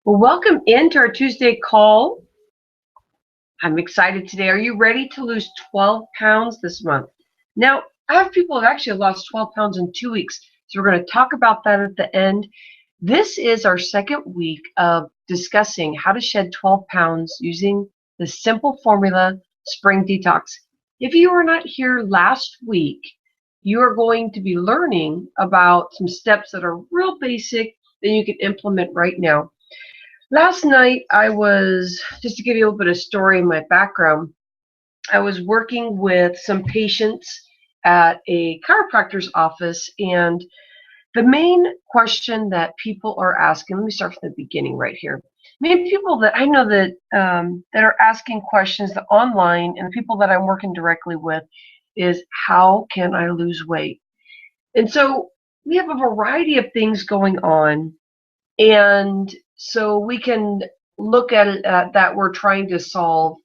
Well, welcome into our Tuesday call. I'm excited today. Are you ready to lose 12 pounds this month? Now, I have people who have actually lost 12 pounds in 2 weeks, so we're going to talk about that at the end. This is our second week of discussing how to shed 12 pounds using the simple formula Spring Detox. If you were not here last week, you are going to be learning about some steps that are real basic that you can implement right now. Last night, just to give you a little bit of story in my background, I was working with some patients at a chiropractor's office, and the main question that people are asking, let me start from the beginning right here. Main people that I know that are asking questions online, and the people that I'm working directly with, is how can I lose weight? And so we have a variety of things going on, and so we can look at it that we're trying to solve,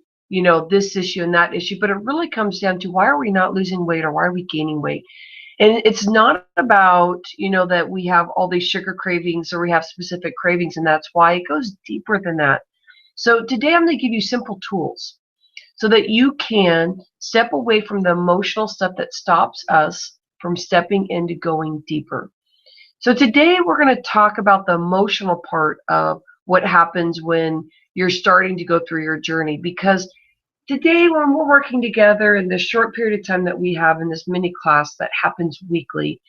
this issue and that issue, but it really comes down to why are we not losing weight or why are we gaining weight? And it's not about, that we have all these sugar cravings or we have specific cravings, and that's why. It goes deeper than that. So today I'm going to give you simple tools so that you can step away from the emotional stuff that stops us from stepping into going deeper. So today we're going to talk about the emotional part of what happens when you're starting to go through your journey. Because today when we're working together in this short period of time that we have in this mini class that happens weekly,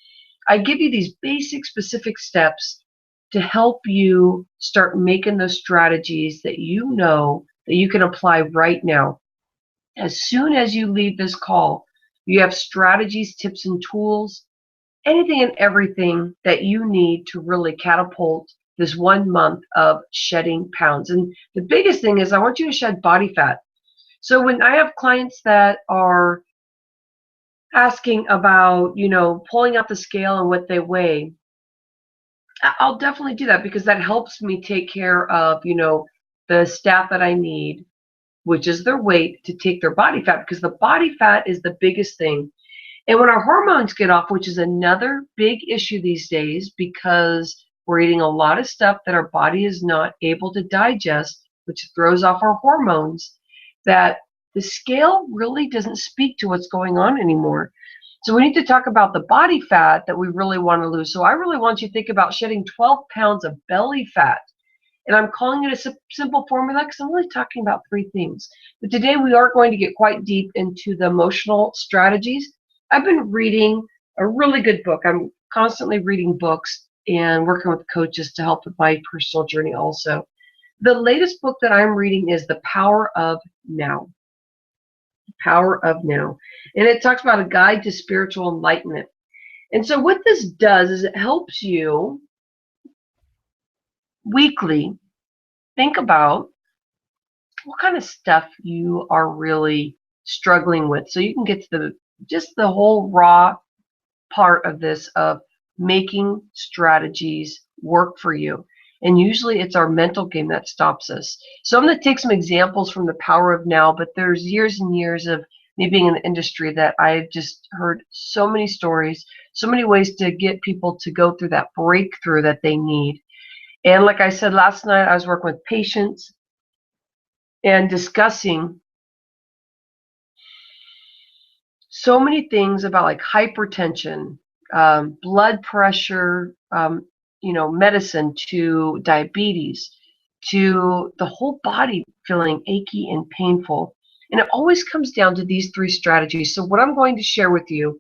I give you these basic specific steps to help you start making those strategies that you know that you can apply right now. As soon as you leave this call, you have strategies, tips, and tools, anything and everything that you need to really catapult this 1 month of shedding pounds. And the biggest thing is I want you to shed body fat. So when I have clients that are asking about, pulling out the scale and what they weigh, I'll definitely do that because that helps me take care of, the staff that I need, which is their weight, to take their body fat, because the body fat is the biggest thing. And when our hormones get off, which is another big issue these days because we're eating a lot of stuff that our body is not able to digest, which throws off our hormones, that the scale really doesn't speak to what's going on anymore. So we need to talk about the body fat that we really want to lose. So I really want you to think about shedding 12 pounds of belly fat. And I'm calling it a simple formula because I'm really talking about three things. But today we are going to get quite deep into the emotional strategies. I've been reading a really good book. I'm constantly reading books and working with coaches to help with my personal journey also. The latest book that I'm reading is The Power of Now. The Power of Now. And it talks about a guide to spiritual enlightenment. And so what this does is it helps you weekly think about what kind of stuff you are really struggling with, so you can get to the whole raw part of this of making strategies work for you. And usually it's our mental game that stops us. So I'm going to take some examples from The Power of Now, but there's years and years of me being in the industry that I've just heard so many stories, so many ways to get people to go through that breakthrough that they need. And like I said last night, I was working with patients and discussing so many things about like hypertension, blood pressure, medicine, to diabetes, to the whole body feeling achy and painful. And it always comes down to these three strategies. So what I'm going to share with you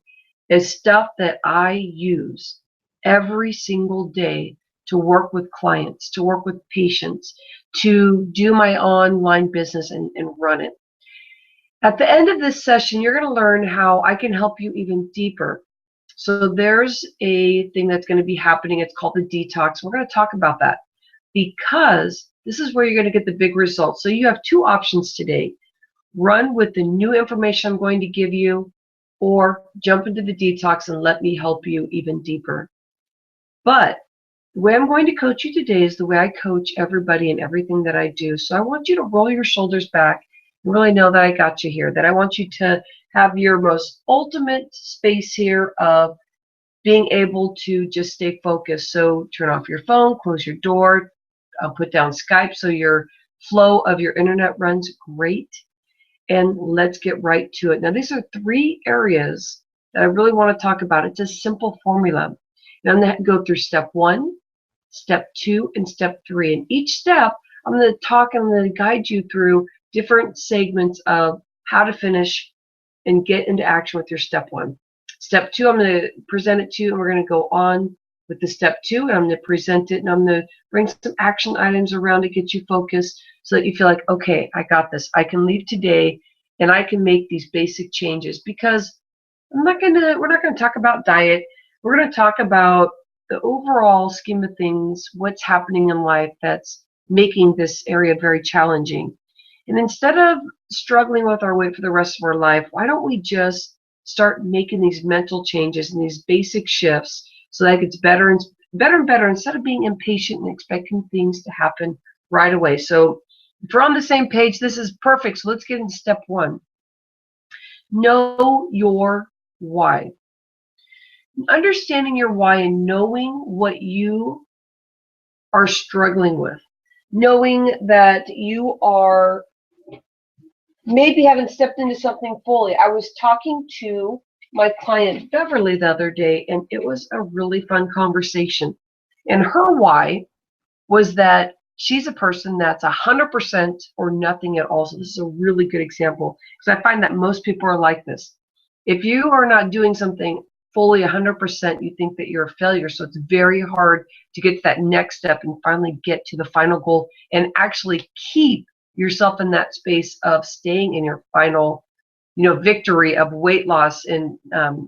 is stuff that I use every single day to work with clients, to work with patients, to do my online business and run it. At the end of this session, you're going to learn how I can help you even deeper. So there's a thing that's going to be happening. It's called the detox. We're going to talk about that because this is where you're going to get the big results. So you have two options today. Run with the new information I'm going to give you, or jump into the detox and let me help you even deeper. But the way I'm going to coach you today is the way I coach everybody and everything that I do. So I want you to roll your shoulders back and really know that I got you here, that I want you to have your most ultimate space here of being able to just stay focused. So turn off your phone, close your door, I'll put down Skype so your flow of your internet runs great. And let's get right to it. Now, these are 3 areas that I really want to talk about. It's a simple formula. And I'm going to go through step 1, step 2, and step 3. And each step, I'm going to guide you through different segments of how to finish and get into action with your step 1. Step 2, I'm going to present it to you, and we're going to go on with the step 2, and I'm going to present it, and I'm going to bring some action items around to get you focused so that you feel like, okay, I got this. I can leave today, and I can make these basic changes, because we're not going to talk about diet. We're going to talk about the overall scheme of things, what's happening in life that's making this area very challenging. And instead of struggling with our weight for the rest of our life, why don't we just start making these mental changes and these basic shifts so that it gets better and better instead of being impatient and expecting things to happen right away. So if we're on the same page, this is perfect. So let's get into step 1. Know your why. Understanding your why and knowing what you are struggling with. Knowing that you are maybe haven't stepped into something fully. I was talking to my client Beverly the other day, and it was a really fun conversation. And her why was that she's a person that's 100% or nothing at all. So this is a really good example, because I find that most people are like this. If you are not doing something fully 100%, you think that you're a failure. So it's very hard to get to that next step and finally get to the final goal and actually keep yourself in that space of staying in your final, victory of weight loss and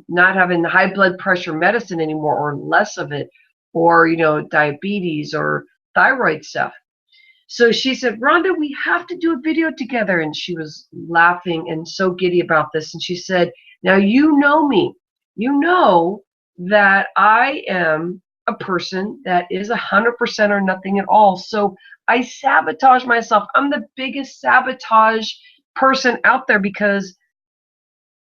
not having high blood pressure medicine anymore, or less of it, or diabetes or thyroid stuff. So she said, Rhonda, we have to do a video together. And she was laughing and so giddy about this. And she said, now you know me. You know that I am a person that is 100% or nothing at all. So I sabotage myself. I'm the biggest sabotage person out there, because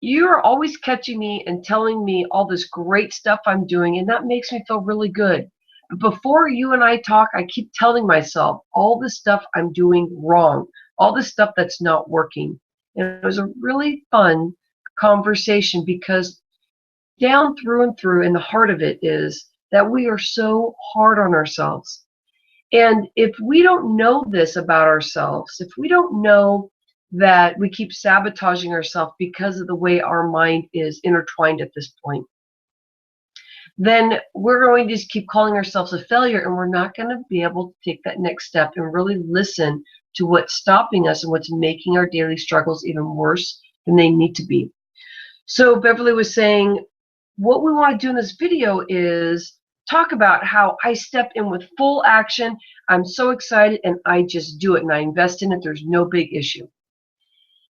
you're always catching me and telling me all this great stuff I'm doing, and that makes me feel really good. But before you and I talk, I keep telling myself all the stuff I'm doing wrong, all the stuff that's not working. And it was a really fun conversation, because down through and through, in the heart of it is that we are so hard on ourselves. And if we don't know this about ourselves, if we don't know that we keep sabotaging ourselves because of the way our mind is intertwined at this point, then we're going to just keep calling ourselves a failure, and we're not going to be able to take that next step and really listen to what's stopping us and what's making our daily struggles even worse than they need to be. So Beverly was saying, what we want to do in this video is talk about how I step in with full action. I'm so excited, and I just do it, and I invest in it. There's no big issue.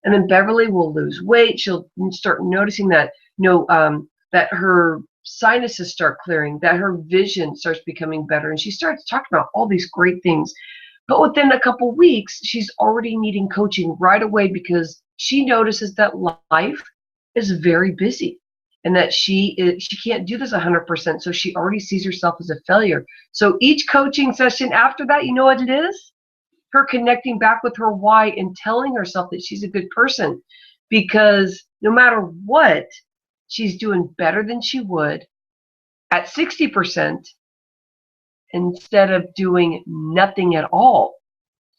And then Beverly will lose weight. She'll start noticing that, that her sinuses start clearing, that her vision starts becoming better, and she starts talking about all these great things. But within a couple weeks, she's already needing coaching right away, because she notices that life is very busy, and that she can't do this 100%. So she already sees herself as a failure. So each coaching session after that, you know what it is? Her connecting back with her why and telling herself that she's a good person, because no matter what, she's doing better than she would at 60% instead of doing nothing at all.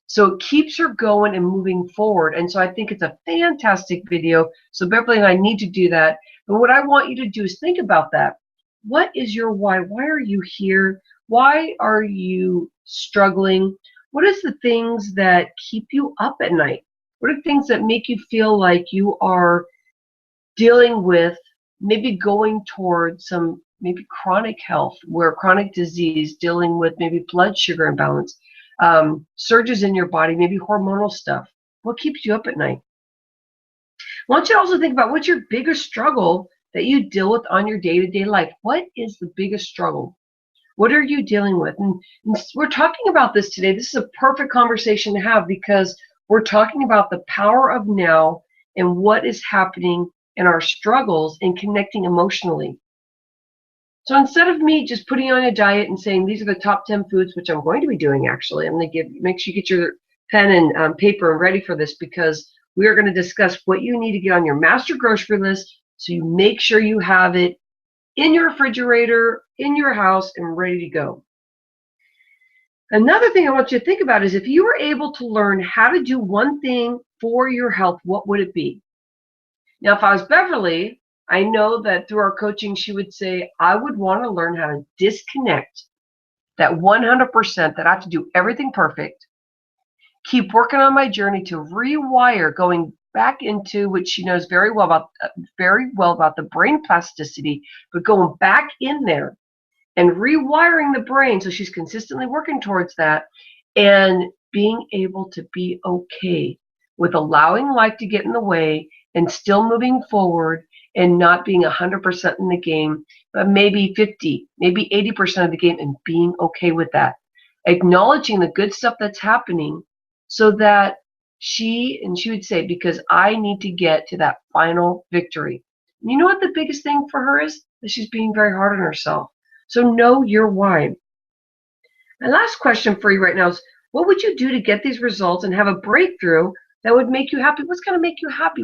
So it keeps her going and moving forward. And so I think it's a fantastic video. So Beverly and I need to do that. But what I want you to do is think about that. What is your why? Why are you here? Why are you struggling? What is the things that keep you up at night? What are things that make you feel like you are dealing with maybe going towards some maybe chronic health, where chronic disease, dealing with maybe blood sugar imbalance, surges in your body, maybe hormonal stuff? What keeps you up at night? I want you to also think about, what's your biggest struggle that you deal with on your day-to-day life? What is the biggest struggle? What are you dealing with? And we're talking about this today. This is a perfect conversation to have, because we're talking about the power of now and what is happening in our struggles and connecting emotionally. So instead of me just putting on a diet and saying these are the top 10 foods, which I'm going to be doing actually, I'm going to make sure you get your pen and paper and ready for this, because we are going to discuss what you need to get on your master grocery list so you make sure you have it in your refrigerator, in your house, and ready to go. Another thing I want you to think about is if you were able to learn how to do one thing for your health, what would it be? Now, if I was Beverly, I know that through our coaching, she would say, I would want to learn how to disconnect that 100% that I have to do everything perfect, keep working on my journey to rewire, going back into which she knows very well about the brain plasticity, but going back in there and rewiring the brain so she's consistently working towards that, and being able to be okay with allowing life to get in the way and still moving forward and not being 100% in the game, but maybe 50, maybe 80% of the game, and being okay with that. Acknowledging the good stuff that's happening so that she would say, because I need to get to that final victory. And you know what the biggest thing for her is? That she's being very hard on herself. So know your why. My last question for you right now is, what would you do to get these results and have a breakthrough that would make you happy? What's going to make you happy?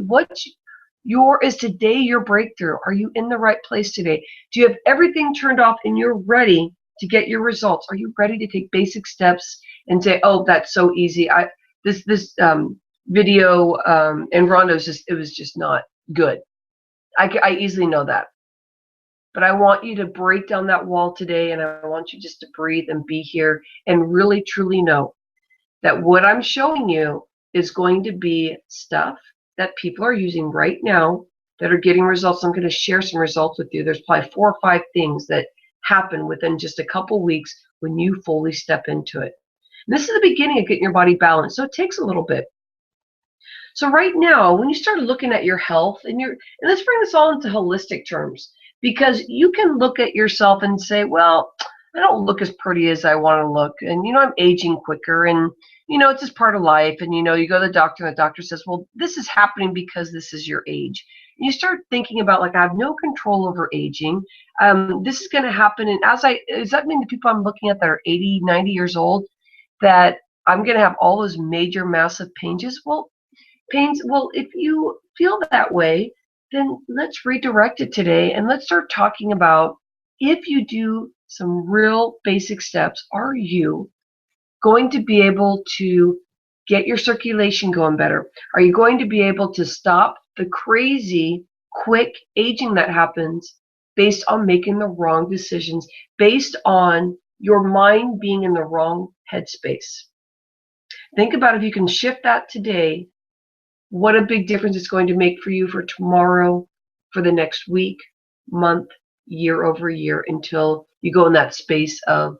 Is today your breakthrough? Are you in the right place today? Do you have everything turned off and you're ready to get your results? Are you ready to take basic steps and say, oh, that's so easy. This video in Rondo's it was just not good. I easily know that. But I want you to break down that wall today, and I want you just to breathe and be here and really, truly know that what I'm showing you is going to be stuff that people are using right now that are getting results. I'm going to share some results with you. There's probably 4 or 5 things that happen within just a couple weeks when you fully step into it. And this is the beginning of getting your body balanced, so it takes a little bit. So right now, when you start looking at your health, and let's bring this all into holistic terms, because you can look at yourself and say, well, I don't look as pretty as I want to look, and I'm aging quicker, and it's just part of life, and you go to the doctor, and the doctor says, well, this is happening because this is your age. And you start thinking about, like, I have no control over aging. This is going to happen, and does that mean the people I'm looking at that are 80, 90 years old, that I'm going to have all those major, massive pains? Well, if you feel that way, then let's redirect it today and let's start talking about, if you do some real basic steps, are you going to be able to get your circulation going better? Are you going to be able to stop the crazy, quick aging that happens based on making the wrong decisions, based on your mind being in the wrong headspace? Think about if you can shift that today, what a big difference it's going to make for you for tomorrow, for the next week, month, year over year, until you go in that space of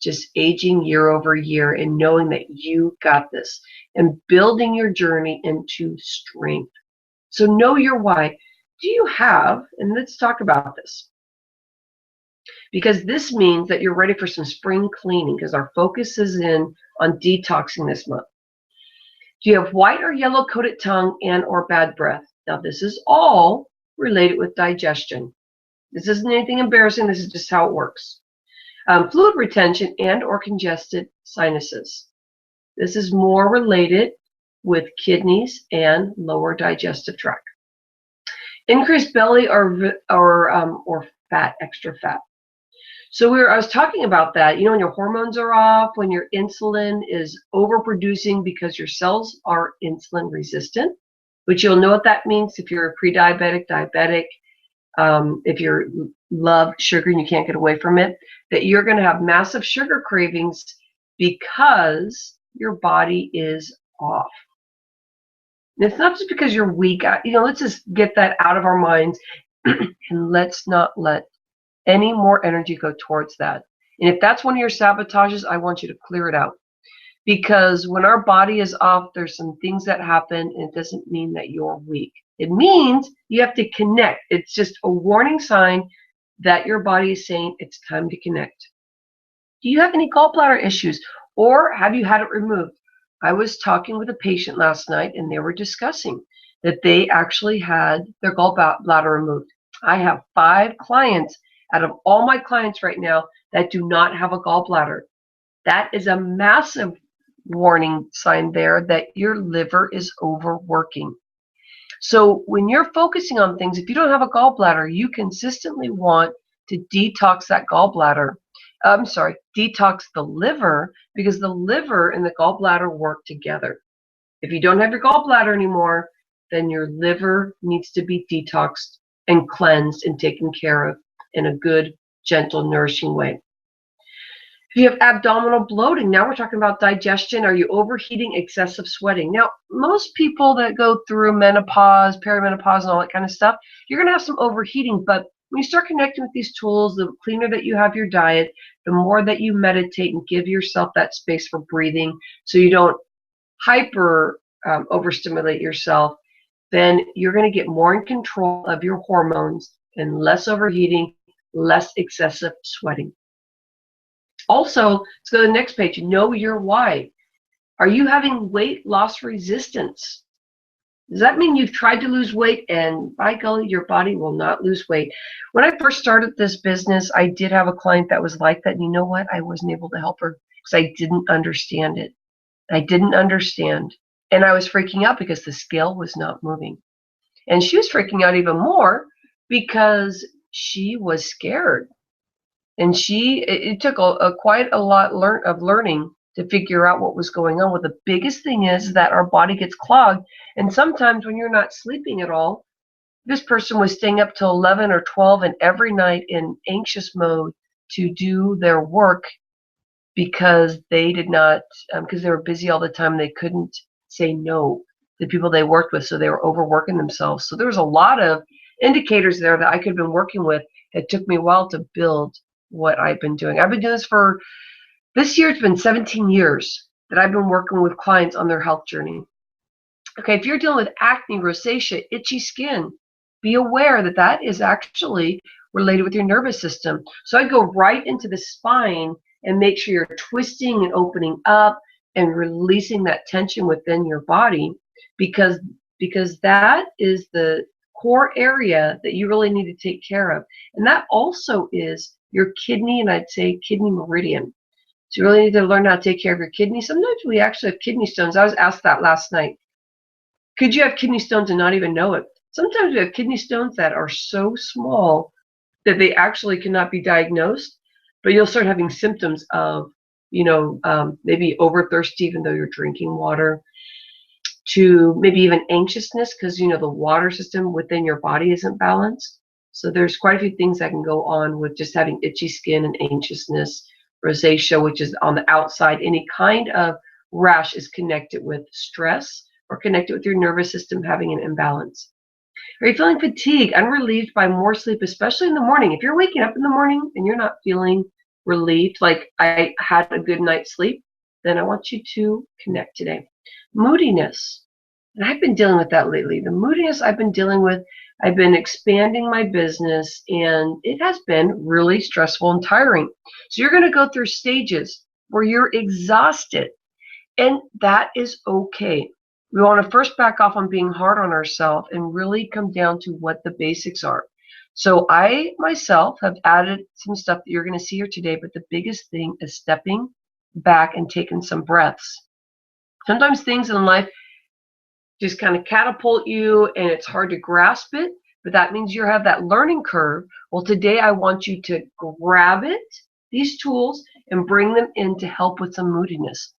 just aging year over year and knowing that you got this and building your journey into strength. So know your why. Do you have, and let's talk about this, because this means that you're ready for some spring cleaning, because our focus is on detoxing this month. Do you have white or yellow coated tongue and or bad breath? Now, this is all related with digestion. This isn't anything embarrassing. This is just how it works. Fluid retention and or congested sinuses. This is more related with kidneys and lower digestive tract. Increased belly or fat, extra fat. So I was talking about that, when your hormones are off, when your insulin is overproducing because your cells are insulin resistant, which you'll know what that means if you're a pre-diabetic, diabetic, if you love sugar and you can't get away from it, that you're going to have massive sugar cravings because your body is off. And it's not just because you're weak. Let's just get that out of our minds and let's not let any more energy go towards that. And if that's one of your sabotages, I want you to clear it out. Because when our body is off, there's some things that happen, and it doesn't mean that you're weak. It means you have to connect. It's just a warning sign that your body is saying it's time to connect. Do you have any gallbladder issues, or have you had it removed? I was talking with a patient last night, and they were discussing that they actually had their gallbladder removed. I have 5 clients out of all my clients right now that do not have a gallbladder. That is a massive warning sign there that your liver is overworking. So when you're focusing on things, if you don't have a gallbladder, you consistently want to detox that gallbladder. Detox the liver, because the liver and the gallbladder work together. If you don't have your gallbladder anymore, then your liver needs to be detoxed and cleansed and taken care of in a good, gentle, nourishing way. If you have abdominal bloating, now we're talking about digestion. Are you overheating, excessive sweating? Now, most people that go through menopause, perimenopause, and all that kind of stuff, you're going to have some overheating. But when you start connecting with these tools, the cleaner that you have your diet, the more that you meditate and give yourself that space for breathing so you don't hyper overstimulate yourself, then you're going to get more in control of your hormones and less overheating, less excessive sweating. Also, let's go to the next page. Know your why. Are you having weight loss resistance? Does that mean you've tried to lose weight and by golly, your body will not lose weight? When I first started this business, I did have a client that was like that. And you know what? I wasn't able to help her because I didn't understand it. I didn't understand. And I was freaking out because the scale was not moving. And she was freaking out even more because she was scared. And it took quite a lot of learning to figure out what was going on. Well, the biggest thing is that our body gets clogged. And sometimes when you're not sleeping at all, this person was staying up till 11 or 12 and every night in anxious mode to do their work because they did not, because they were busy all the time. They couldn't say no to the people they worked with. So they were overworking themselves. So there was a lot of indicators there that I could have been working with. It took me a while to build what I've been doing. I've been doing this year, it's been 17 years that I've been working with clients on their health journey. Okay, if you're dealing with acne, rosacea, itchy skin, be aware that that is actually related with your nervous system. So I go right into the spine and make sure you're twisting and opening up and releasing that tension within your body because that is the core area that you really need to take care of. And that also is your kidney, and I'd say kidney meridian. So you really need to learn how to take care of your kidney. Sometimes we actually have kidney stones. I was asked that last night. Could you have kidney stones and not even know it? Sometimes we have kidney stones that are so small that they actually cannot be diagnosed, but you'll start having symptoms of, maybe overthirsty even though you're drinking water, to maybe even anxiousness because, the water system within your body isn't balanced. So there's quite a few things that can go on with just having itchy skin and anxiousness. Rosacea, which is on the outside, any kind of rash is connected with stress or connected with your nervous system having an imbalance. Are you feeling fatigued, unrelieved by more sleep, especially in the morning? If you're waking up in the morning and you're not feeling relieved, like I had a good night's sleep, then I want you to connect today. Moodiness. And I've been dealing with that lately. The moodiness I've been dealing with, I've been expanding my business and it has been really stressful and tiring. So you're going to go through stages where you're exhausted, and that is okay. We want to first back off on being hard on ourselves and really come down to what the basics are. So I myself have added some stuff that you're going to see here today, but the biggest thing is stepping back and taking some breaths. Sometimes things in life just kind of catapult you and it's hard to grasp it, but that means you have that learning curve. Well, today I want you to grab it, these tools, and bring them in to help with some moodiness.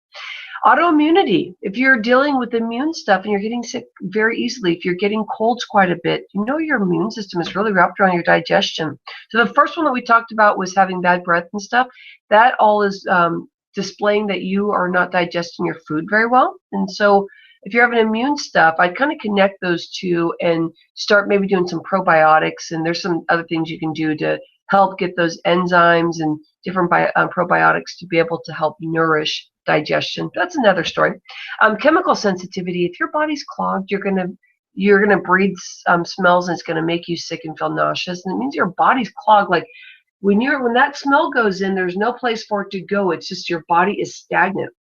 Autoimmunity. If you're dealing with immune stuff and you're getting sick very easily, if you're getting colds quite a bit, your immune system is really wrapped around your digestion. So the first one that we talked about was having bad breath and stuff. That all is displaying that you are not digesting your food very well. And so if you're having immune stuff, I'd kind of connect those two and start maybe doing some probiotics. And there's some other things you can do to help get those enzymes and different probiotics to be able to help nourish digestion. That's another story. Chemical sensitivity. If your body's clogged, you're gonna breathe smells and it's gonna make you sick and feel nauseous. And it means your body's clogged. Like when that smell goes in, there's no place for it to go. It's just your body is stagnant.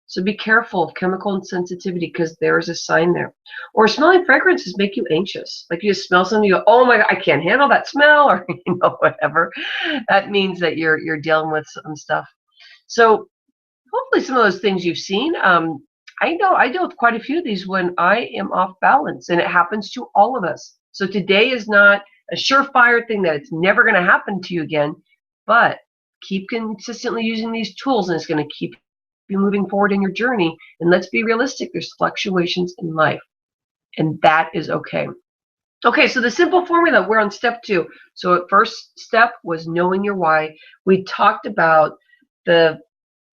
So be careful of chemical insensitivity because there is a sign there. Or smelling fragrances make you anxious. Like you just smell something, you go, oh my God, I can't handle that smell, or whatever. That means that you're dealing with some stuff. So hopefully some of those things you've seen. I know I deal with quite a few of these when I am off balance, and it happens to all of us. So today is not a surefire thing that it's never going to happen to you again, but keep consistently using these tools, and it's going to keep you moving forward in your journey. And let's be realistic, there's fluctuations in life, and that is okay. Okay, so the simple formula, we're on step 2. So first step was knowing your why. We talked about the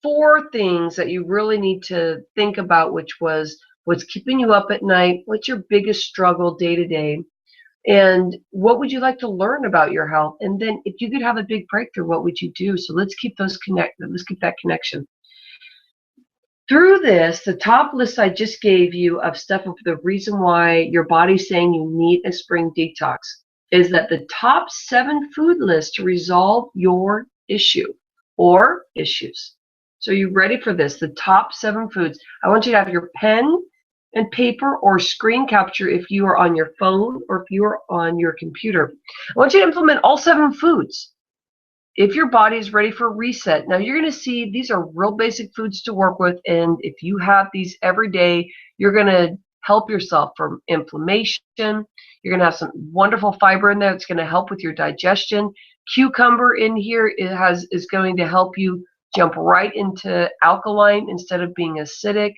4 things that you really need to think about, which was what's keeping you up at night, what's your biggest struggle day to day, and what would you like to learn about your health? And then if you could have a big breakthrough, what would you do? So let's keep those connected. Let's keep that connection. Through this, the top list I just gave you of stuff of the reason why your body's saying you need a spring detox is that the top 7 food list to resolve your issue or issues. So you ready for this? The top 7 foods. I want you to have your pen and paper or screen capture if you are on your phone or if you are on your computer. I want you to implement all 7 foods. If your body is ready for a reset, now you're going to see these are real basic foods to work with, and if you have these every day, you're going to help yourself from inflammation. You're going to have some wonderful fiber in there that's going to help with your digestion. Cucumber in here is going to help you jump right into alkaline instead of being acidic.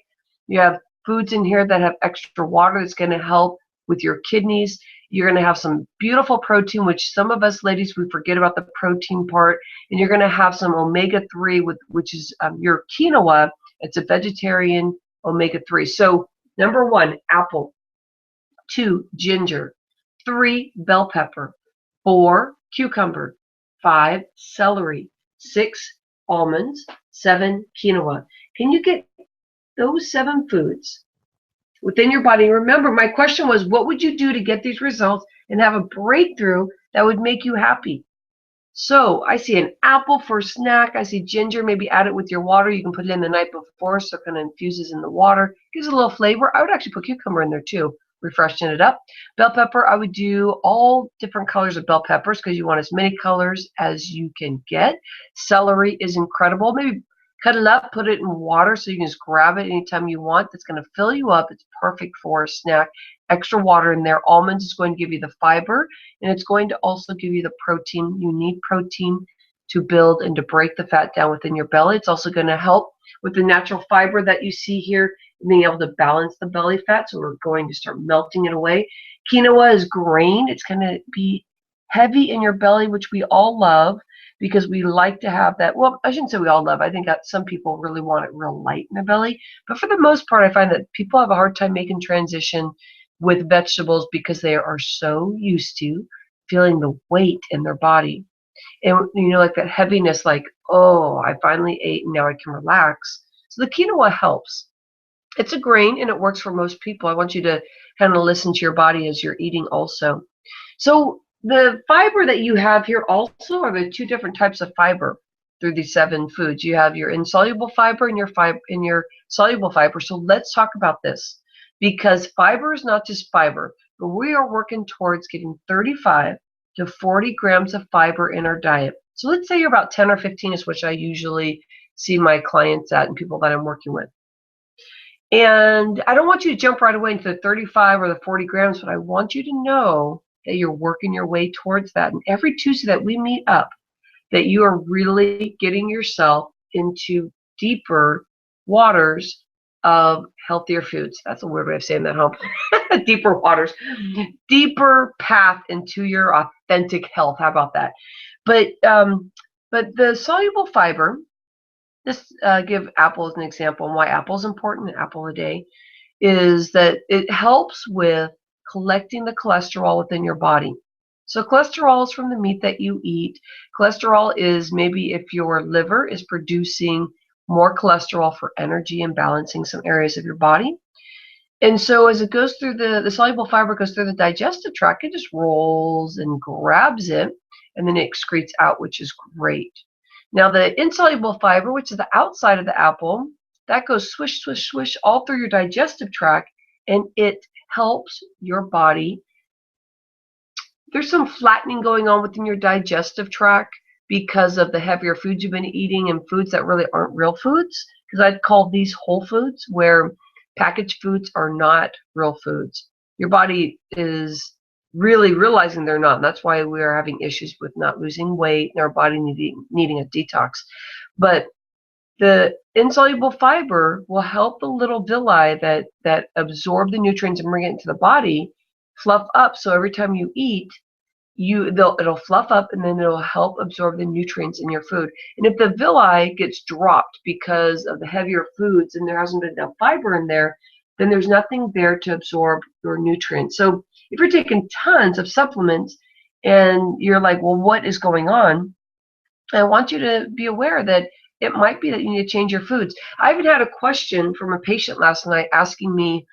You have foods in here that have extra water that's going to help with your kidneys. You're going to have some beautiful protein, which some of us ladies, we forget about the protein part. And you're going to have some omega-3, which is your quinoa. It's a vegetarian omega-3. So number 1, apple. 2, ginger. 3, bell pepper. 4, cucumber. 5, celery. 6, almonds. 7, quinoa. Can you get those 7 foods within your body? Remember, my question was, what would you do to get these results and have a breakthrough that would make you happy? So I see an apple for a snack. I see ginger. Maybe add it with your water. You can put it in the night before so it kind of infuses in the water. Gives it a little flavor. I would actually put cucumber in there too, refreshing it up. Bell pepper, I would do all different colors of bell peppers because you want as many colors as you can get. Celery is incredible. Maybe cut it up, put it in water so you can just grab it anytime you want. That's going to fill you up. It's perfect for a snack. Extra water in there. Almonds is going to give you the fiber, and it's going to also give you the protein. You need protein to build and to break the fat down within your belly. It's also going to help with the natural fiber that you see here, being able to balance the belly fat. So we're going to start melting it away. Quinoa is grain. It's going to be heavy in your belly, which we all love, because we like to have that. Well, I shouldn't say we all love. I think that some people really want it real light in their belly. But for the most part, I find that people have a hard time making transition with vegetables because they are so used to feeling the weight in their body. And, like that heaviness, like, oh, I finally ate and now I can relax. So the quinoa helps. It's a grain and it works for most people. I want you to kind of listen to your body as you're eating also. So the fiber that you have here also are the 2 different types of fiber through these 7 foods. You have your insoluble fiber and your soluble fiber. So let's talk about this, because fiber is not just fiber, but we are working towards getting 35 to 40 grams of fiber in our diet. So let's say you're about 10 or 15 is what I usually see my clients at and people that I'm working with. And I don't want you to jump right away into the 35 or the 40 grams, but I want you to know that you're working your way towards that. And every Tuesday that we meet up, that you are really getting yourself into deeper waters of healthier foods. That's a weird way of saying that, huh? Deeper waters, deeper path into your authentic health. How about that? But the soluble fiber, just give apple as an example, and why apple is important, an apple a day, is that it helps with collecting the cholesterol within your body. So cholesterol is from the meat that you eat. Cholesterol is maybe if your liver is producing more cholesterol for energy and balancing some areas of your body. And so as it goes through the soluble fiber goes through the digestive tract, it just rolls and grabs it, and then it excretes out, which is great. Now the insoluble fiber, which is the outside of the apple, that goes swish, swish, swish all through your digestive tract, and it helps your body. There's some flattening going on within your digestive tract because of the heavier foods you've been eating and foods that really aren't real foods, because I'd call these whole foods, where packaged foods are not real foods. Your body is really realizing they're not, and that's why we are having issues with not losing weight and our body needing a detox. But the insoluble fiber will help the little villi that absorb the nutrients and bring it into the body fluff up, so every time you eat, it'll fluff up, and then it'll help absorb the nutrients in your food. And if the villi gets dropped because of the heavier foods and there hasn't been enough fiber in there, then there's nothing there to absorb your nutrients. So if you're taking tons of supplements and you're like, well, what is going on? I want you to be aware that it might be that you need to change your foods. I even had a question from a patient last night asking me,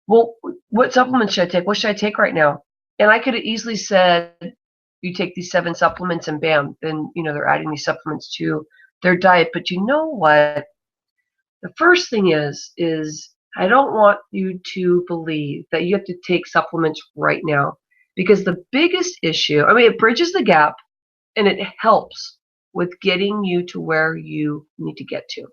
well, what supplements should I take? What should I take right now? And I could have easily said, you take these 7 supplements and bam, then, they're adding these supplements to their diet. But you know what? The first thing is I don't want you to believe that you have to take supplements right now, because the biggest issue, it bridges the gap and it helps with getting you to where you need to get to.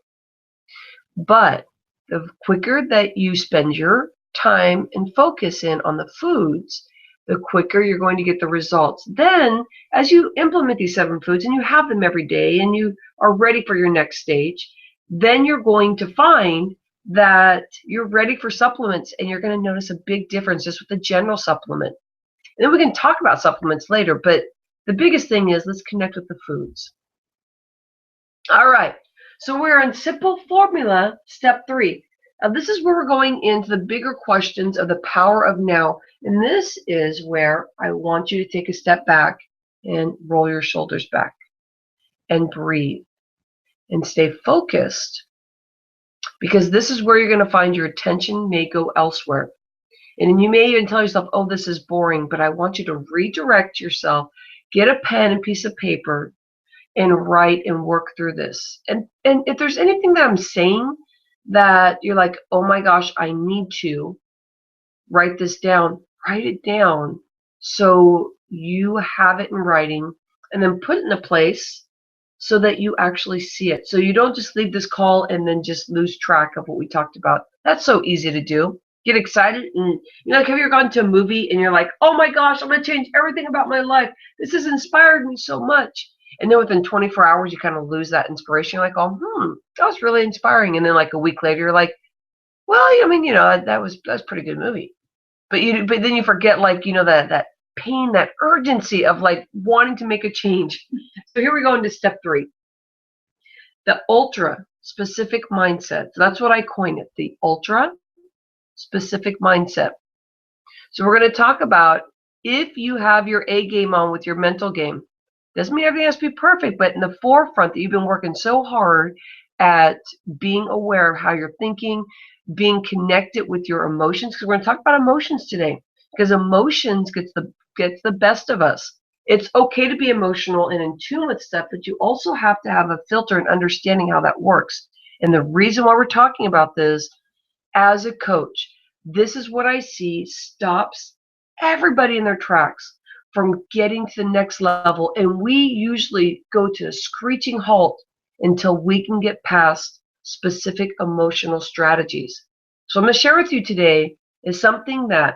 But the quicker that you spend your time and focus in on the foods, the quicker you're going to get the results. Then, as you implement these 7 foods and you have them every day and you are ready for your next stage, then you're going to find that you're ready for supplements, and you're going to notice a big difference just with the general supplement. And then we can talk about supplements later, but the biggest thing is let's connect with the foods. All right, so we're on simple formula, step 3. Now, this is where we're going into the bigger questions of the power of now. And this is where I want you to take a step back and roll your shoulders back and breathe and stay focused, because this is where you're going to find your attention may go elsewhere. And you may even tell yourself, oh, this is boring, but I want you to redirect yourself, get a pen and piece of paper, and write and work through this. And if there's anything that I'm saying that you're like, oh my gosh, I need to write this down, write it down so you have it in writing, and then put it in a place so that you actually see it. So you don't just leave this call and then just lose track of what we talked about. That's so easy to do. Get excited, and have you ever gone to a movie and you're like, oh my gosh, I'm going to change everything about my life. This has inspired me so much. And then within 24 hours, you kind of lose that inspiration. You're like, oh, that was really inspiring. And then like a week later, you're like, well, that was a pretty good movie. But then you forget, that pain, that urgency of like wanting to make a change. So here we go into step 3, the ultra specific mindset. So that's what I coined it, the ultra specific mindset. So we're going to talk about, if you have your A game on with your mental game, doesn't mean everything has to be perfect, but in the forefront that you've been working so hard at being aware of how you're thinking, being connected with your emotions, because we're going to talk about emotions today, because emotions gets the best of us. It's okay to be emotional and in tune with stuff, but you also have to have a filter and understanding how that works. And the reason why we're talking about this, as a coach, this is what I see stops everybody in their tracks from getting to the next level. And we usually go to a screeching halt until we can get past specific emotional strategies. So I'm going to share with you today is something that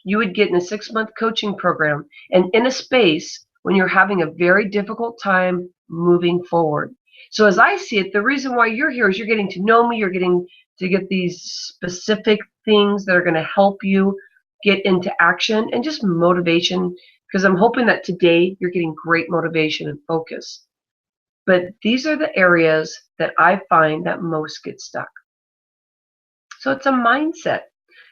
you would get in a 6-month coaching program, and in a space when you're having a very difficult time moving forward. So as I see it, the reason why you're here is you're getting to know me, you're getting to get these specific things that are going to help you get into action and just motivation, because I'm hoping that today you're getting great motivation and focus. But these are the areas that I find that most get stuck. So it's a mindset,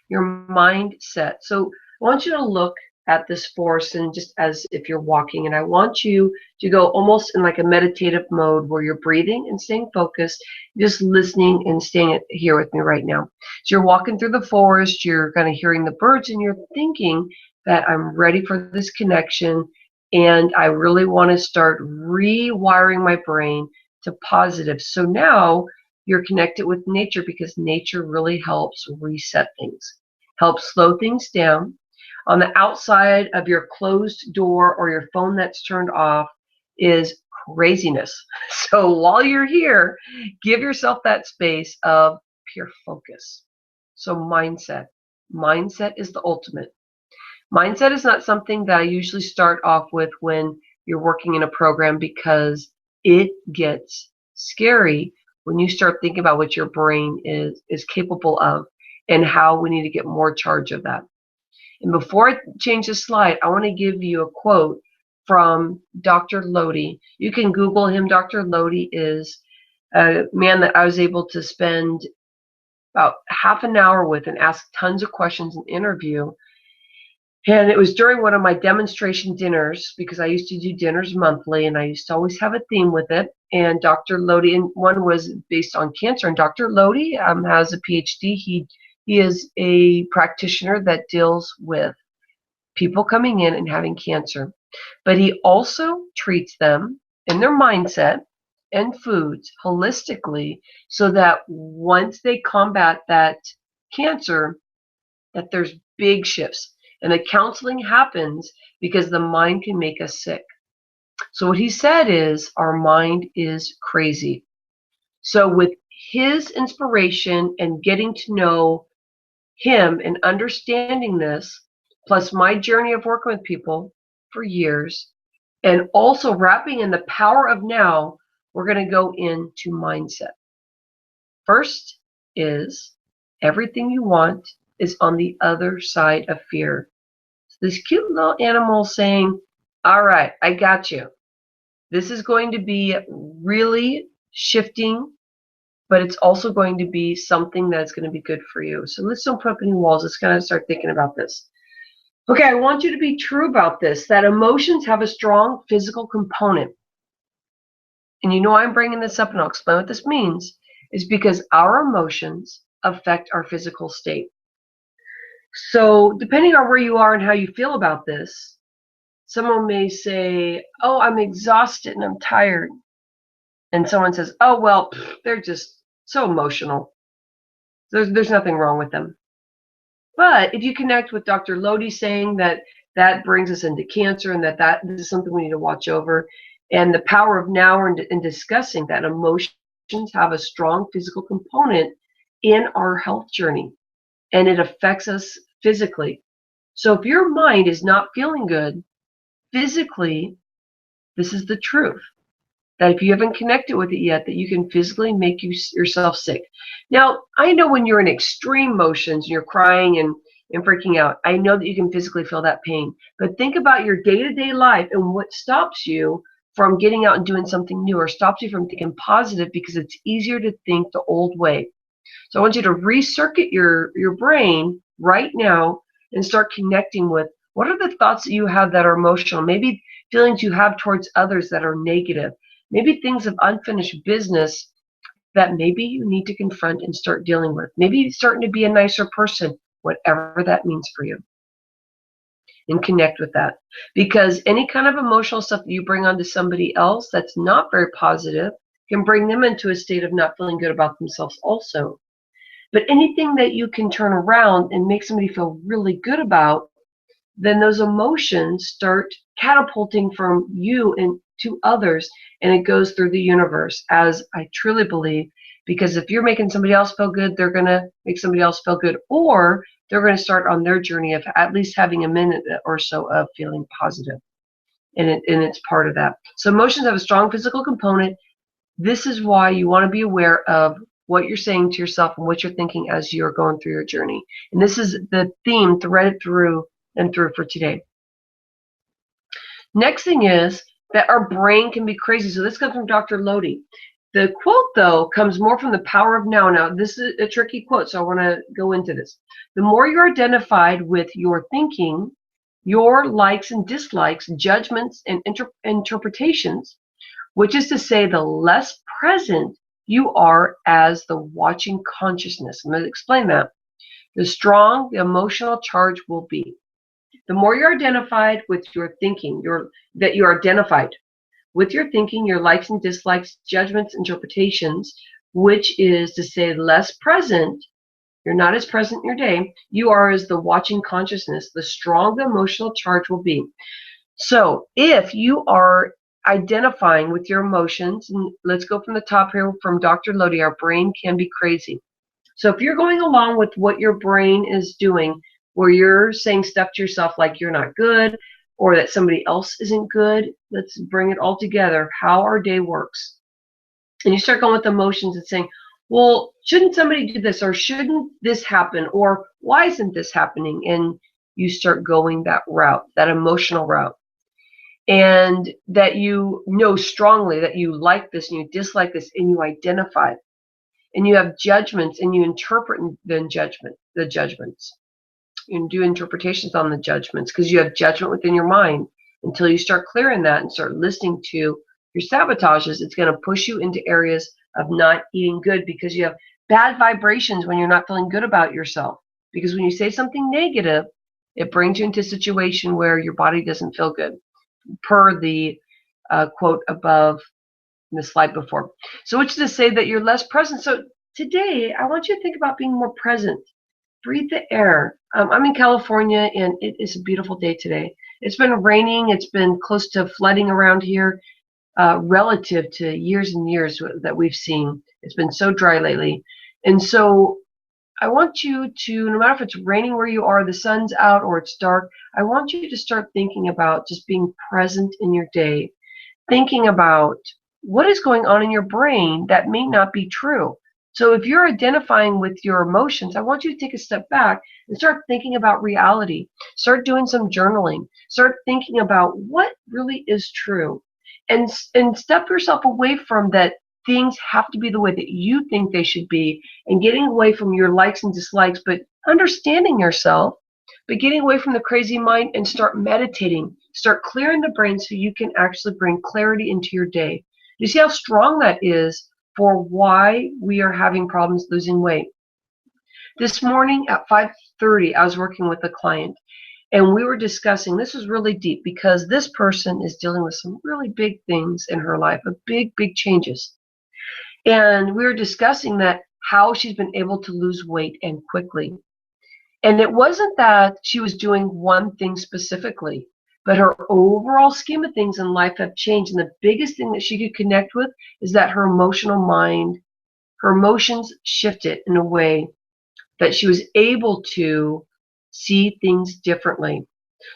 your mindset. So I want you to look at this forest, and just as if you're walking, and I want you to go almost in like a meditative mode where you're breathing and staying focused, just listening and staying here with me right now. So you're walking through the forest, you're kind of hearing the birds, and you're thinking that I'm ready for this connection, and I really want to start rewiring my brain to positive. So now you're connected with nature, because nature really helps reset things, helps slow things down. On the outside of your closed door or your phone that's turned off is craziness. So while you're here, give yourself that space of pure focus. So mindset. Mindset is the ultimate. Mindset is not something that I usually start off with when you're working in a program, because it gets scary when you start thinking about what your brain is capable of and how we need to get more charge of that. And before I change the slide, I want to give you a quote from Dr. Lodi. You can Google him. Dr. Lodi is a man that I was able to spend about half an hour with and ask tons of questions and interview. And it was during one of my demonstration dinners, because I used to do dinners monthly, and I used to always have a theme with it. And Dr. Lodi, and one was based on cancer. And Dr. Lodi has a PhD. He is a practitioner that deals with people coming in and having cancer. But he also treats them in their mindset and foods holistically, so that once they combat that cancer, that there's big shifts. And the counseling happens because the mind can make us sick. So what he said is, our mind is crazy. So with his inspiration and getting to know him and understanding this, plus my journey of working with people for years, and also wrapping in the power of now, we're going to go into mindset. First is, everything you want is on the other side of fear. This cute little animal saying, all right, I got you. This is going to be really shifting, but it's also going to be something that's going to be good for you. So let's don't put up any walls. Let's kind of start thinking about this. Okay, I want you to be true about this, that emotions have a strong physical component. And you know I'm bringing this up, and I'll explain what this means, is because our emotions affect our physical state. So depending on where you are and how you feel about this, someone may say, oh, I'm exhausted and I'm tired. And someone says, oh, well, they're just so emotional. There's nothing wrong with them. But if you connect with Dr. Lodi saying that that brings us into cancer, and that this is something we need to watch over, and the power of now in discussing that emotions have a strong physical component in our health journey, and it affects us physically. So if your mind is not feeling good physically, this is the truth, that if you haven't connected with it yet, that you can physically make yourself sick. Now, I know when you're in extreme motions, you're crying and freaking out, I know that you can physically feel that pain. But think about your day-to-day life and what stops you from getting out and doing something new, or stops you from thinking positive, because it's easier to think the old way. So I want you to recircuit your brain right now and start connecting with, what are the thoughts that you have that are emotional? Maybe feelings you have towards others that are negative. Maybe things of unfinished business that maybe you need to confront and start dealing with. Maybe starting to be a nicer person, whatever that means for you. And connect with that. Because any kind of emotional stuff that you bring onto somebody else that's not very positive can bring them into a state of not feeling good about themselves also. But anything that you can turn around and make somebody feel really good about, then those emotions start catapulting from you and to others, and it goes through the universe, as I truly believe. Because if you're making somebody else feel good, they're going to make somebody else feel good, or they're going to start on their journey of at least having a minute or so of feeling positive. And it's part of that. So emotions have a strong physical component. This is why you want to be aware of what you're saying to yourself and what you're thinking as you're going through your journey. And this is the theme threaded through and through for today. Next thing is that our brain can be crazy. So this comes from Dr. Lodi. The quote, though, comes more from the power of now. Now, this is a tricky quote, so I want to go into this. The more you're identified with your thinking, your likes and dislikes, judgments and interpretations, which is to say, the less present you are as the watching consciousness. I'm going to explain that. The strong the emotional charge will be. The more you're identified with your thinking, that you're identified with your thinking, your likes and dislikes, judgments, interpretations, which is to say less present. You're not as present in your day. You are as the watching consciousness. The strong the emotional charge will be. So if you are identifying with your emotions, and let's go from the top here from Dr. Lodi, our brain can be crazy. So if you're going along with what your brain is doing, where you're saying stuff to yourself like you're not good or that somebody else isn't good, let's bring it all together, how our day works. And you start going with emotions and saying, well, shouldn't somebody do this, or shouldn't this happen, or why isn't this happening? And you start going that route, that emotional route. And that you know strongly that you like this and you dislike this, and you identify it. And you have judgments, and you interpret the judgments. You do interpretations on the judgments because you have judgment within your mind. Until you start clearing that and start listening to your sabotages, it's going to push you into areas of not eating good, because you have bad vibrations when you're not feeling good about yourself. Because when you say something negative, it brings you into a situation where your body doesn't feel good, per the quote above in the slide before. So which is to say that you're less present. So today, I want you to think about being more present. Breathe the air. I'm in California, and it is a beautiful day today. It's been raining. It's been close to flooding around here, relative to years and years that we've seen. It's been so dry lately. And so I want you to, no matter if it's raining where you are, the sun's out, or it's dark, I want you to start thinking about just being present in your day, thinking about what is going on in your brain that may not be true. So if you're identifying with your emotions, I want you to take a step back and start thinking about reality. Start doing some journaling. Start thinking about what really is true. And step yourself away from that things have to be the way that you think they should be, and getting away from your likes and dislikes, but understanding yourself, but getting away from the crazy mind and start meditating. Start clearing the brain so you can actually bring clarity into your day. You see how strong that is for why we are having problems losing weight. This morning at 5:30, I was working with a client, and we were discussing, this was really deep because this person is dealing with some really big things in her life, big changes. And we were discussing that how she's been able to lose weight and quickly. And it wasn't that she was doing one thing specifically, but her overall scheme of things in life have changed. And the biggest thing that she could connect with is that her emotional mind, her emotions shifted in a way that she was able to see things differently.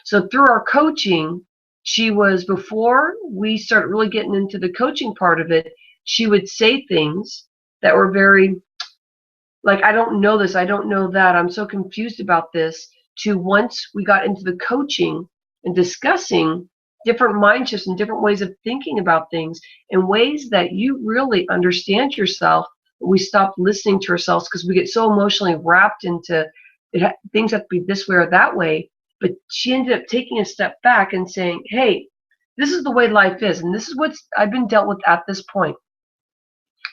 So through our coaching, she was, before we started really getting into the coaching part of it, she would say things that were very like, I don't know this, I don't know that, I'm so confused about this, to once we got into the coaching and discussing different mind shifts and different ways of thinking about things in ways that you really understand yourself, we stop listening to ourselves because we get so emotionally wrapped into it, things have to be this way or that way. But she ended up taking a step back and saying, hey, this is the way life is, and this is what I've been dealt with at this point.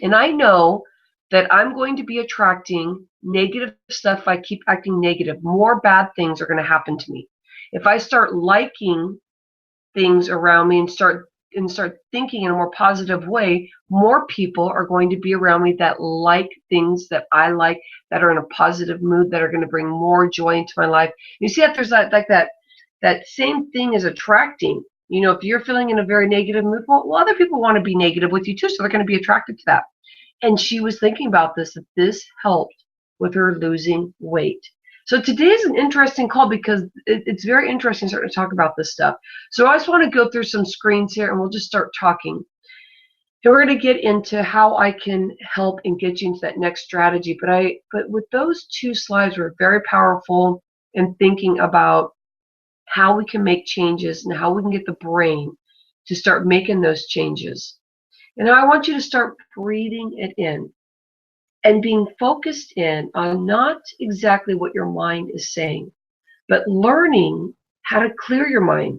And I know that I'm going to be attracting negative stuff if I keep acting negative. More bad things are going to happen to me. If I start liking things around me and start thinking in a more positive way, more people are going to be around me that like things that I like, that are in a positive mood, that are going to bring more joy into my life. You see that there's that same thing is attracting. You know, if you're feeling in a very negative mood, well, other people want to be negative with you too, so they're going to be attracted to that. And she was thinking about this, that this helped with her losing weight. So today is an interesting call because it's very interesting starting to talk about this stuff. So I just want to go through some screens here, and we'll just start talking. And we're going to get into how I can help and get you into that next strategy. But with those two slides were very powerful in thinking about how we can make changes and how we can get the brain to start making those changes. And now I want you to start breathing it in and being focused in on not exactly what your mind is saying, but learning how to clear your mind,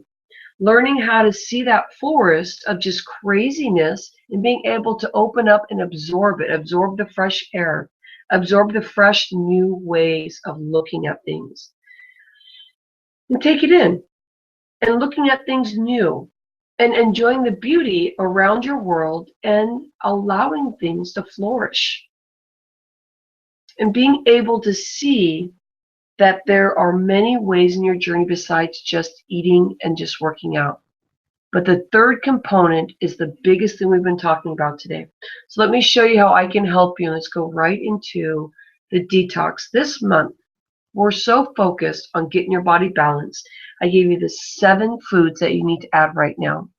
learning how to see that forest of just craziness and being able to open up and absorb it, absorb the fresh air, absorb the fresh new ways of looking at things. And take it in and looking at things new and enjoying the beauty around your world and allowing things to flourish. And being able to see that there are many ways in your journey besides just eating and just working out. But the third component is the biggest thing we've been talking about today. So let me show you how I can help you. Let's go right into the detox. This month, we're so focused on getting your body balanced. I gave you the 7 foods that you need to add right now.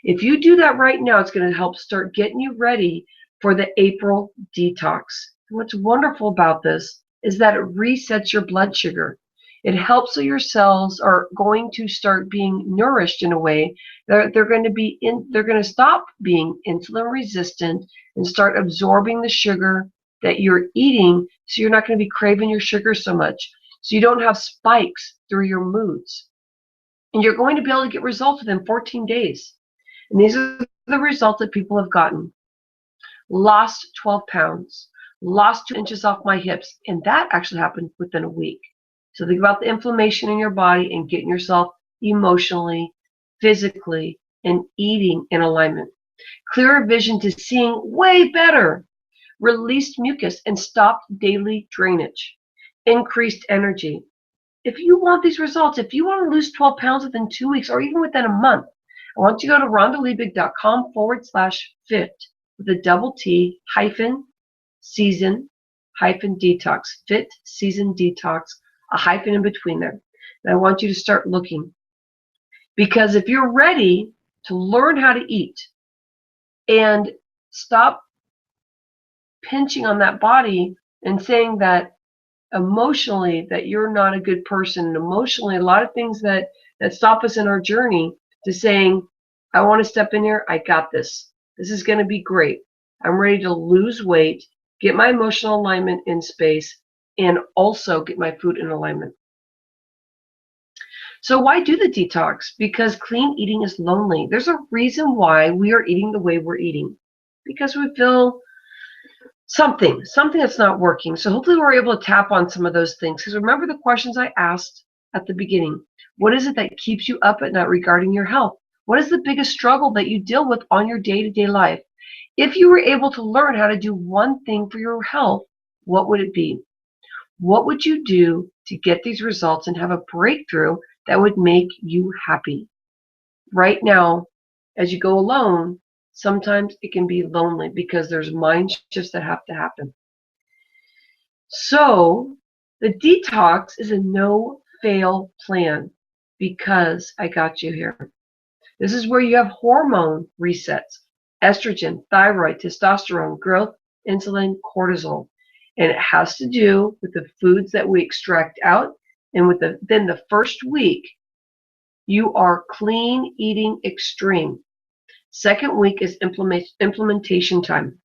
If you do that right now, it's going to help start getting you ready for the April detox. What's wonderful about this is that it resets your blood sugar. It helps so your cells are going to start being nourished in a way that they're going to stop being insulin resistant and start absorbing the sugar that you're eating, so you're not going to be craving your sugar so much. So you don't have spikes through your moods. And you're going to be able to get results within 14 days. And these are the results that people have gotten. Lost 12 pounds, lost 2 inches off my hips, and that actually happened within a week. So think about the inflammation in your body and getting yourself emotionally, physically, and eating in alignment. Clearer vision to seeing way better. Released mucus and stopped daily drainage. Increased energy. If you want these results, if you want to lose 12 pounds within 2 weeks or even within a month, I want you to go to rhondaliebig.com/fit with a double T hyphen season hyphen detox. Fit season detox, a hyphen in between there. And I want you to start looking. Because if you're ready to learn how to eat and stop pinching on that body and saying that emotionally that you're not a good person, and emotionally a lot of things that stop us in our journey, to saying, I want to step in here, I got this. This is going to be great. I'm ready to lose weight, get my emotional alignment in space, and also get my food in alignment. So why do the detox? Because clean eating is lonely. There's a reason why we are eating the way we're eating. Because we feel something that's not working. So hopefully we're able to tap on some of those things. Because remember the questions I asked at the beginning. What is it that keeps you up at night regarding your health? What is the biggest struggle that you deal with on your day-to-day life? If you were able to learn how to do one thing for your health, what would it be? What would you do to get these results and have a breakthrough that would make you happy? Right now, as you go alone, sometimes it can be lonely because there's mind shifts that have to happen. So the detox is a no-fail plan because I got you here. This is where you have hormone resets, estrogen, thyroid, testosterone, growth, insulin, cortisol. And it has to do with the foods that we extract out. And within the first week, you are clean eating extreme. Second week is implementation time,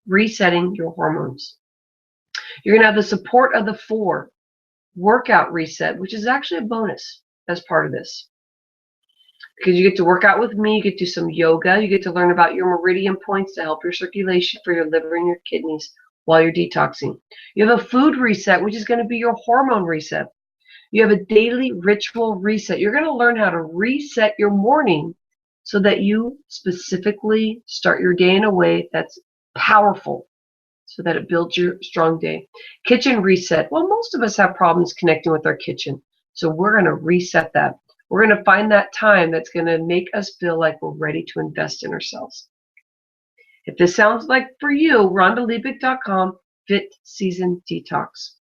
resetting your hormones. You're going to have the support of the 4 workout reset, which is actually a bonus as part of this. Because you get to work out with me, you get to do some yoga, you get to learn about your meridian points to help your circulation for your liver and your kidneys while you're detoxing. You have a food reset, which is going to be your hormone reset. You have a daily ritual reset. You're going to learn how to reset your morning so that you specifically start your day in a way that's powerful, so that it builds your strong day. Kitchen reset. Well, most of us have problems connecting with our kitchen, so we're going to reset that. We're going to find that time that's going to make us feel like we're ready to invest in ourselves. If this sounds like for you, rhondaliebig.com, Fit Season Detox.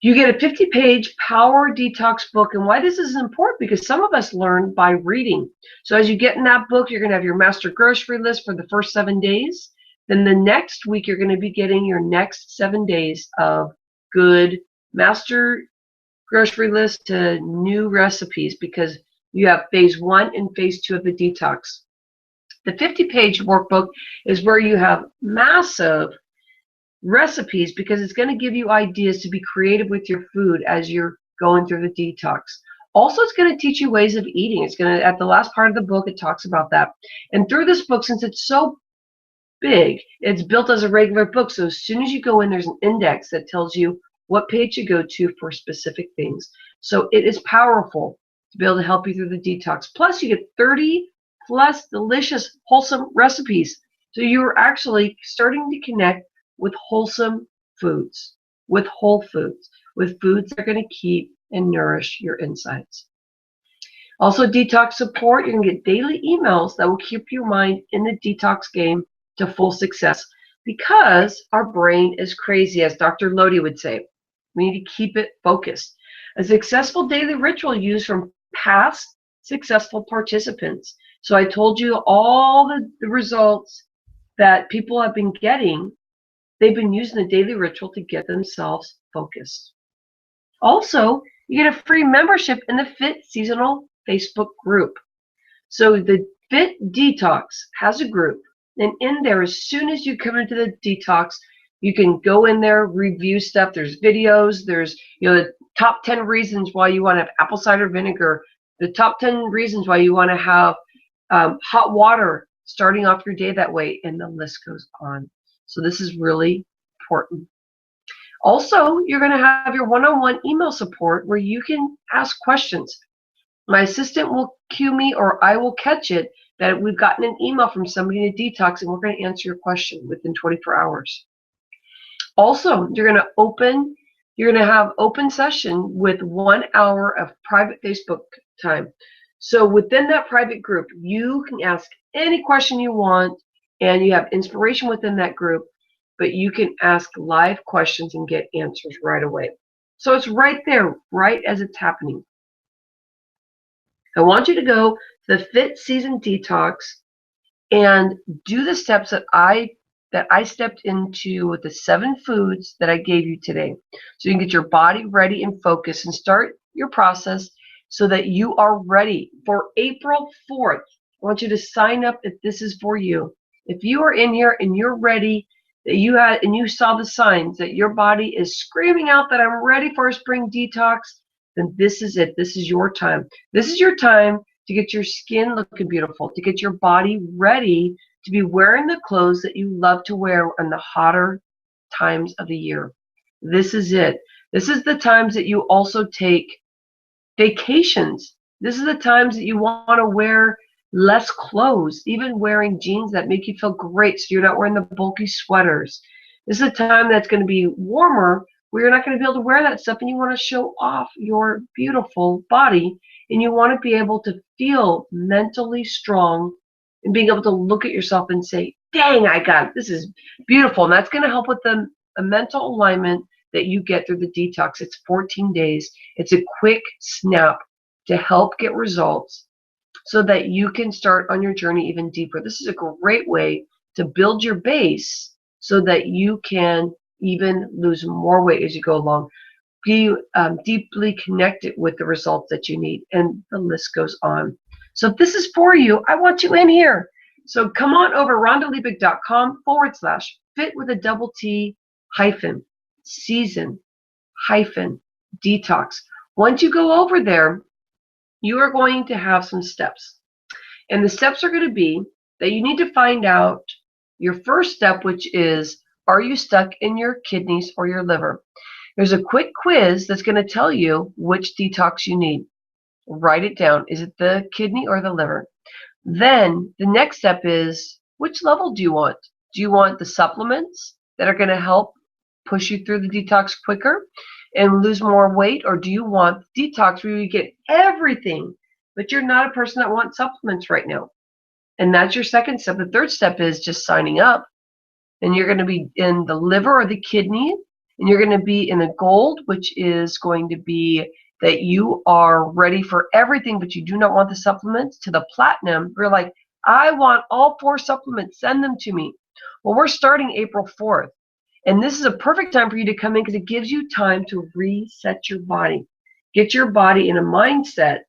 You get a 50-page Power Detox book. And why this is important, because some of us learn by reading. So as you get in that book, you're going to have your master grocery list for the first 7 days. Then the next week, you're going to be getting your next 7 days of good master grocery list to new recipes, because you have phase 1 and phase 2 of the detox. The 50-page workbook is where you have massive recipes, because it's going to give you ideas to be creative with your food as you're going through the detox. Also, it's going to teach you ways of eating. It's going to, at the last part of the book, it talks about that. And through this book, since it's so big, it's built as a regular book. So as soon as you go in, there's an index that tells you what page to go to for specific things. So it is powerful. to be able to help you through the detox. Plus, you get 30 plus delicious, wholesome recipes. So you're actually starting to connect with wholesome foods, with whole foods, with foods that are going to keep and nourish your insides. Also, Detox Support, you're going to get daily emails that will keep your mind in the detox game to full success, because our brain is crazy, as Dr. Lodi would say. We need to keep it focused. A successful daily ritual used from past successful participants. So I told you all the results that people have been getting. They've been using the daily ritual to get themselves focused. Also, you get a free membership in the Fit Seasonal Facebook group. So the Fit Detox has a group, and in there, as soon as you come into the detox, you can go in there, review stuff. There's videos. There's the top 10 reasons why you want to have apple cider vinegar. The top 10 reasons why you want to have hot water starting off your day that way, and the list goes on. So this is really important. Also, you're going to have your one-on-one email support where you can ask questions. My assistant will cue me, or I will catch it, that we've gotten an email from somebody in a detox, and we're going to answer your question within 24 hours. Also, you're going to have open session with 1 hour of private Facebook time. So within that private group, you can ask any question you want, and you have inspiration within that group, but you can ask live questions and get answers right away. So it's right there, right as it's happening. I want you to go to the Fit Season Detox and do the steps that I stepped into with the 7 foods that I gave you today. So you can get your body ready and focused and start your process so that you are ready for April 4th. I want you to sign up if this is for you. If you are in here and you're ready, that you saw the signs that your body is screaming out that I'm ready for a spring detox, then this is it. This is your time. This is your time to get your skin looking beautiful, to get your body ready to be wearing the clothes that you love to wear in the hotter times of the year. This is it. This is the times that you also take vacations. This is the times that you want to wear less clothes, even wearing jeans that make you feel great so you're not wearing the bulky sweaters. This is a time that's going to be warmer where you're not going to be able to wear that stuff, and you want to show off your beautiful body, and you want to be able to feel mentally strong and being able to look at yourself and say, dang, I got it. This is beautiful. And that's going to help with the mental alignment that you get through the detox. It's 14 days. It's a quick snap to help get results so that you can start on your journey even deeper. This is a great way to build your base so that you can even lose more weight as you go along. Be deeply connected with the results that you need, and the list goes on. So if this is for you, I want you in here. So come on over rhondaliebig.com/fit with a double T hyphen season hyphen detox. Once you go over there, you are going to have some steps. And the steps are going to be that you need to find out your first step, which is, are you stuck in your kidneys or your liver? There's a quick quiz that's going to tell you which detox you need. Write it down. Is it the kidney or the liver? Then the next step is, which level do you want? Do you want the supplements that are going to help push you through the detox quicker and lose more weight? Or do you want detox where you get everything, but you're not a person that wants supplements right now? And that's your second step. The third step is just signing up. And you're going to be in the liver or the kidney, and you're going to be in the gold, which is going to be that you are ready for everything, but you do not want the supplements, to the platinum. We're like, I want all 4 supplements. Send them to me. Well, we're starting April 4th. And this is a perfect time for you to come in because it gives you time to reset your body. Get your body in a mindset,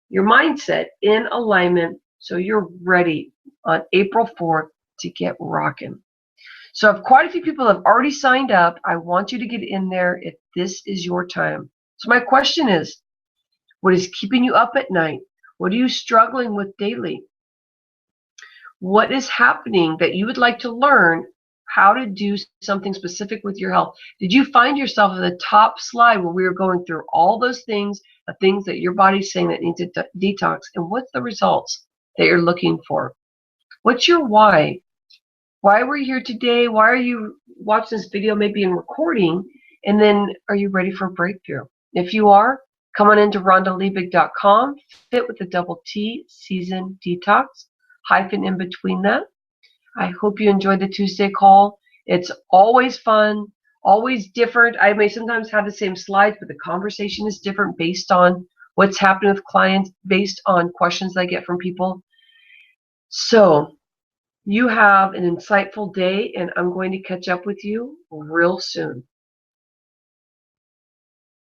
your mindset in alignment, so you're ready on April 4th to get rocking. So if quite a few people have already signed up, I want you to get in there if this is your time. So my question is, what is keeping you up at night? What are you struggling with daily? What is happening that you would like to learn how to do something specific with your health. Did you find yourself at the top slide where we were going through all those things, the things that your body's saying that need to detox, and what's the results that you're looking for? What's your why? Why were you here today? Why are you watching this video, maybe in recording? And then are you ready for a breakthrough? If you are, come on into rhondaliebig.com, fit with the double T, season detox, hyphen in between that. I hope you enjoyed the Tuesday call. It's always fun, always different. I may sometimes have the same slides, but the conversation is different based on what's happening with clients, based on questions I get from people. So you have an insightful day, and I'm going to catch up with you real soon.